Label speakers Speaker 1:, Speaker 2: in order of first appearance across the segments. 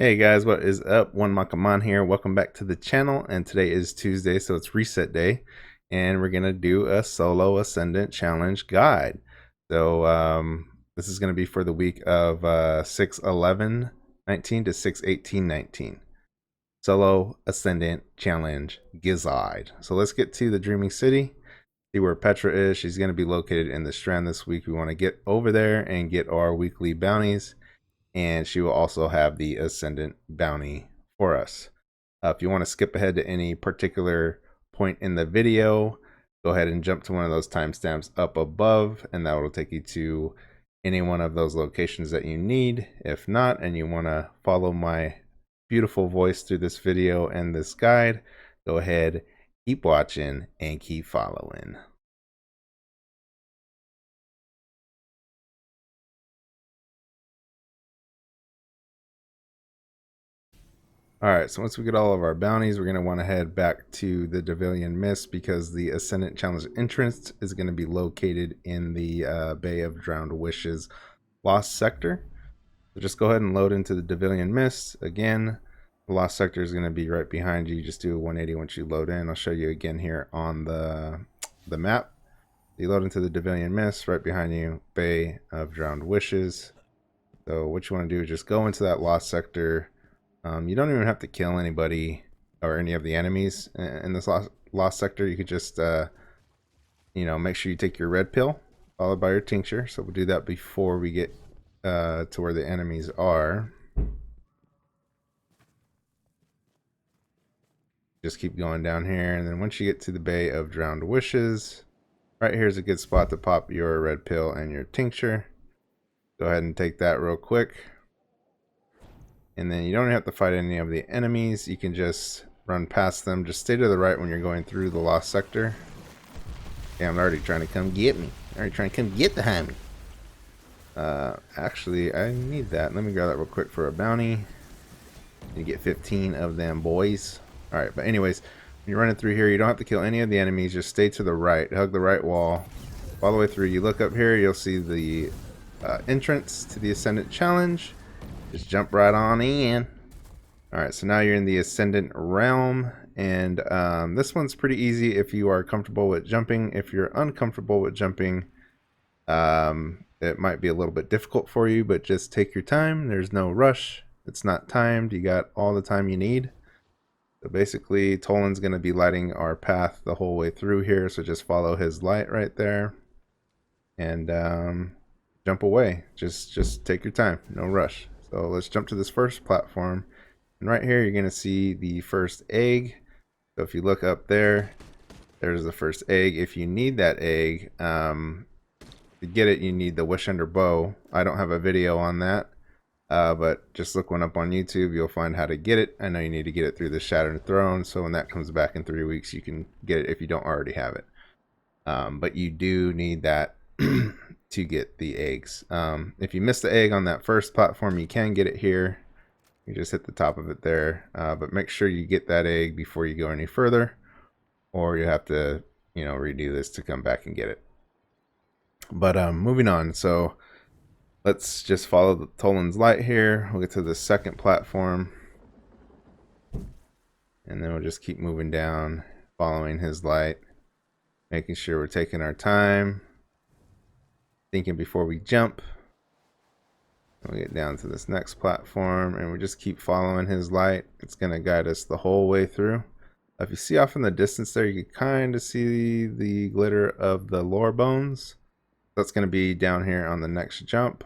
Speaker 1: Hey guys, what is up? One Makaman here. Welcome back to the channel. And today is Tuesday, so it's reset day. And we're gonna do a solo Ascendant challenge guide. So this is gonna be for the week of 6/11/19 to 6/18/19. Solo Ascendant challenge guide. So let's get to the Dreaming City. See where Petra is. She's gonna be located in the Strand this week. We want to get over there and get our weekly bounties. And she will also have the Ascendant bounty for us. If you want to skip ahead to any particular point in the video, go ahead and jump to one of those timestamps up above, and that will take you to any one of those locations that you need. If not, and you want to follow my beautiful voice through this video and this guide, go ahead, keep watching, and keep following. Alright, so once we get all of our bounties, we're going to want to head back to the Divalian Mists because the Ascendant Challenge entrance is going to be located in the Bay of Drowned Wishes Lost Sector. So just go ahead and load into the Divalian Mists. Again, the Lost Sector is going to be right behind you. Just do a 180 once you load in. I'll show you again here on the map. You load into the Divalian Mists, right behind you, Bay of Drowned Wishes. So what you want to do is just go into that Lost Sector. You don't even have to kill anybody or any of the enemies in this lost sector. You could just, make sure you take your red pill followed by your tincture. So we'll do that before we get to where the enemies are. Just keep going down here, and then once you get to the Bay of Drowned Wishes, right here is a good spot to pop your red pill and your tincture. Go ahead and take that real quick. And then you don't have to fight any of the enemies. You can just run past them. Just stay to the right when you're going through the lost sector. Yeah, I'm already trying to come get me. Already trying to come get the homie. Actually, I need that. Let me grab that real quick for a bounty. You get 15 of them boys. Alright, but anyways, when you're running through here, you don't have to kill any of the enemies. Just stay to the right. Hug the right wall. All the way through. You look up here, you'll see the entrance to the Ascendant Challenge. Just jump right on in. Alright, so now you're in the Ascendant Realm, and this one's pretty easy if you are comfortable with jumping. If you're uncomfortable with jumping, it might be a little bit difficult for you, but just take your time. There's no rush. It's not timed. You got all the time you need. So basically, Tolan's going to be lighting our path the whole way through here, so just follow his light right there. And jump away. Just take your time. No rush. So let's jump to this first platform. And right here, you're going to see the first egg. So if you look up there, there's the first egg. If you need that egg, to get it, you need the Wish Under Bow. I don't have a video on that, but just look one up on YouTube. You'll find how to get it. I know you need to get it through the Shattered Throne, so when that comes back in 3 weeks, you can get it if you don't already have it. But you do need that to get the eggs. If you miss the egg on that first platform, you can get it here. You just hit the top of it there, but make sure you get that egg before you go any further, or you have to redo this to come back and get it. But moving on, so let's just follow the Tolan's light here. We'll get to the second platform, and then we'll just keep moving down, following his light, making sure we're taking our time, thinking before we jump. We'll get down to this next platform, and we just keep following his light. It's going to guide us the whole way through. If you see off in the distance there, you can kind of see the glitter of the lore bones. That's going to be down here on the next jump.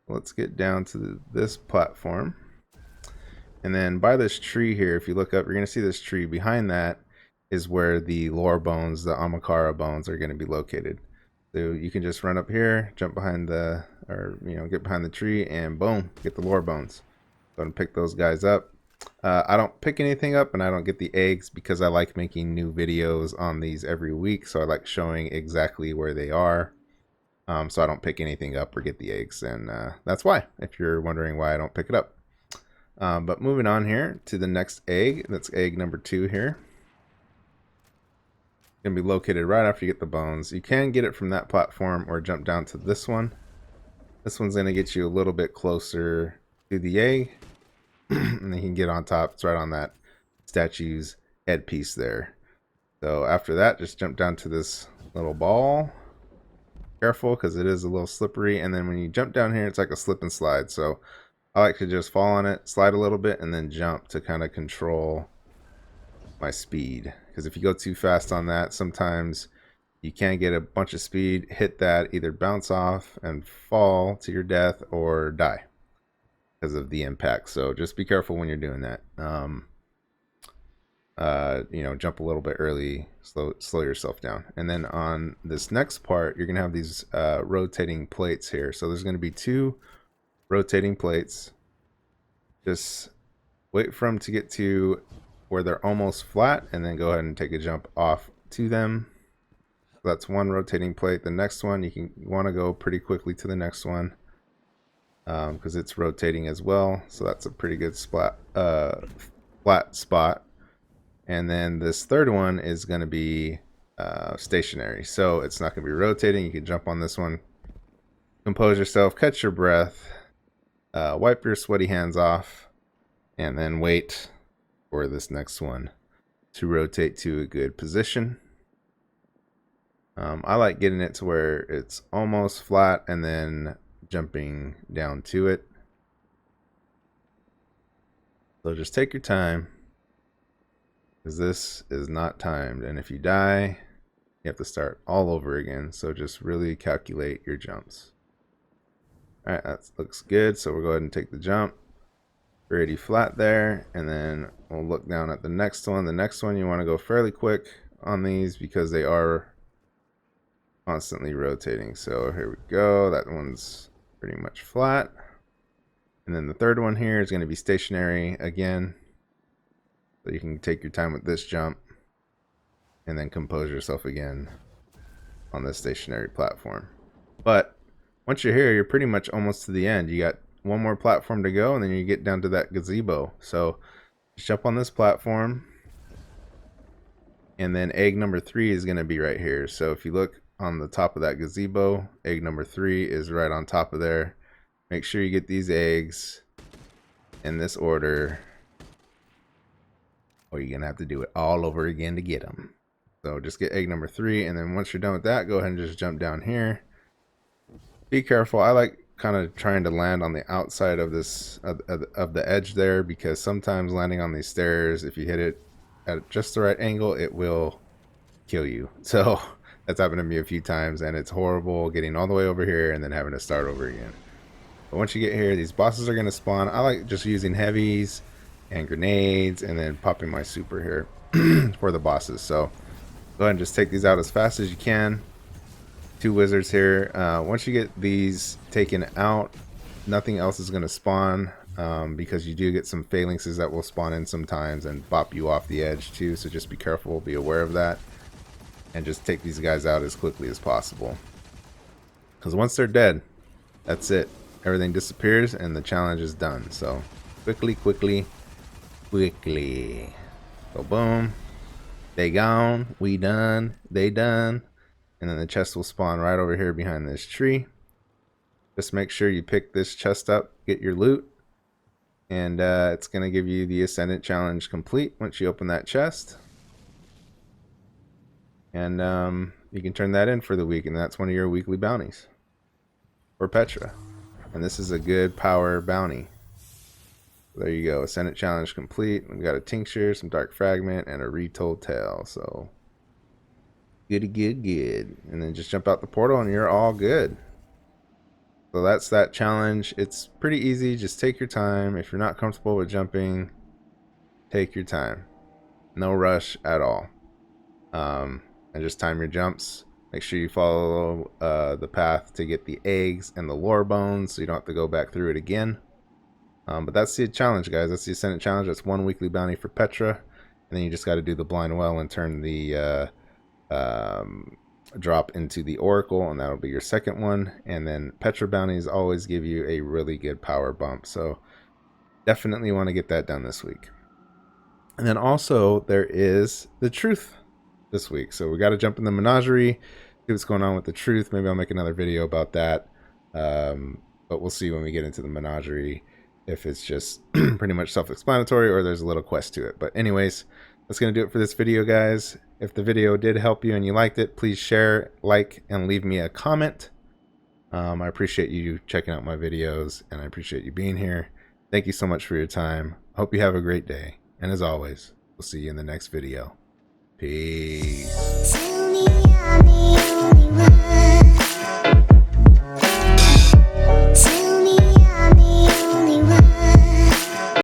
Speaker 1: Let's get down to this platform. And then by this tree here, if you look up, you're going to see this tree. Behind that is where the lore bones, the Amakara bones, are going to be located. So you can just run up here, jump behind the, get behind the tree, and boom, get the lore bones. Go ahead and pick those guys up. I don't pick anything up, and I don't get the eggs because I like making new videos on these every week. So I like showing exactly where they are. So I don't pick anything up or get the eggs, and that's why, if you're wondering why I don't pick it up. But moving on here to the next egg, that's egg number 2 here. Going to be located right after you get the bones. You can get it from that platform or jump down to this one. This one's going to get you a little bit closer to the egg. And then you can get on top. It's right on that statue's headpiece there. So after that, just jump down to this little ball. Careful, because it is a little slippery. And then when you jump down here, it's like a slip and slide. So I like to just fall on it, slide a little bit, and then jump to kind of control my speed. Because if you go too fast on that, sometimes you can get a bunch of speed, hit that, either bounce off and fall to your death or die because of the impact. So just be careful when you're doing that. You know, jump a little bit early, slow yourself down. And then on this next part, you're going to have these rotating plates here. So there's going to be 2 rotating plates. Just wait for them to get to where they're almost flat, and then go ahead and take a jump off to them. So that's one rotating plate. The next one, you want to go pretty quickly to the next one because it's rotating as well. So that's a pretty good flat spot. And then this third one is going to be stationary. So it's not going to be rotating. You can jump on this one, compose yourself, catch your breath, wipe your sweaty hands off, and then wait for this next one to rotate to a good position. I like getting it to where it's almost flat and then jumping down to it. So just take your time, because this is not timed, and if you die, you have to start all over again. So just really calculate your jumps. All right, that looks good. So we'll go ahead and take the jump. Pretty flat there, and then we'll look down at the next one. The next one, you want to go fairly quick on these because they are constantly rotating. So here we go. That one's pretty much flat. And then the third one here is going to be stationary again. So you can take your time with this jump and then compose yourself again on this stationary platform. But once you're here, you're pretty much almost to the end. You got one more platform to go, and then you get down to that gazebo. So just jump on this platform, and then egg number 3 is going to be right here. So if you look on the top of that gazebo, egg number 3 is right on top of there. Make sure you get these eggs in this order, or you're going to have to do it all over again to get them. So just get egg number 3, and then once you're done with that, go ahead and just jump down here. Be careful. I like kind of trying to land on the outside of this of the edge there, because sometimes landing on these stairs, if you hit it at just the right angle, it will kill you. So that's happened to me a few times, and it's horrible getting all the way over here and then having to start over again. But once you get here, these bosses are going to spawn. I like just using heavies and grenades and then popping my super here for the bosses. So go ahead and just take these out as fast as you can. 2 wizards here. Once you get these taken out, nothing else is going to spawn, because you do get some phalanxes that will spawn in sometimes and bop you off the edge too. So just be careful, be aware of that, and just take these guys out as quickly as possible. Because once they're dead, that's it. Everything disappears and the challenge is done. So quickly. So boom. They gone. We done. They done. And then the chest will spawn right over here behind this tree. Just make sure you pick this chest up, get your loot, and it's going to give you the Ascendant Challenge complete once you open that chest. And you can turn that in for the week, and that's one of your weekly bounties for Petra. And this is a good power bounty. There you go, Ascendant Challenge complete. We've got a tincture, some dark fragment, and a retold tale. So good. And then just jump out the portal and you're all good. So that's that challenge. It's pretty easy. Just take your time. If you're not comfortable with jumping, take your time. No rush at all. And just time your jumps. Make sure you follow the path to get the eggs and the lore bones, so you don't have to go back through it again. But that's the challenge, guys. That's the Ascendant Challenge. That's one weekly bounty for Petra. And then you just got to do the blind well and turn the drop into the Oracle, and that'll be your second one. And then Petra bounties always give you a really good power bump. So definitely want to get that done this week. And then also there is the truth this week. So we got to jump in the menagerie, see what's going on with the truth. Maybe I'll make another video about that. but we'll see when we get into the menagerie if it's just pretty much self-explanatory or there's a little quest to it. But anyways, that's going to do it for this video, guys. If the video did help you and you liked it, please share, like, and leave me a comment. I appreciate you checking out my videos, and I appreciate you being here. Thank you so much for your time. I hope you have a great day. And as always, we'll see you in the next video. Peace.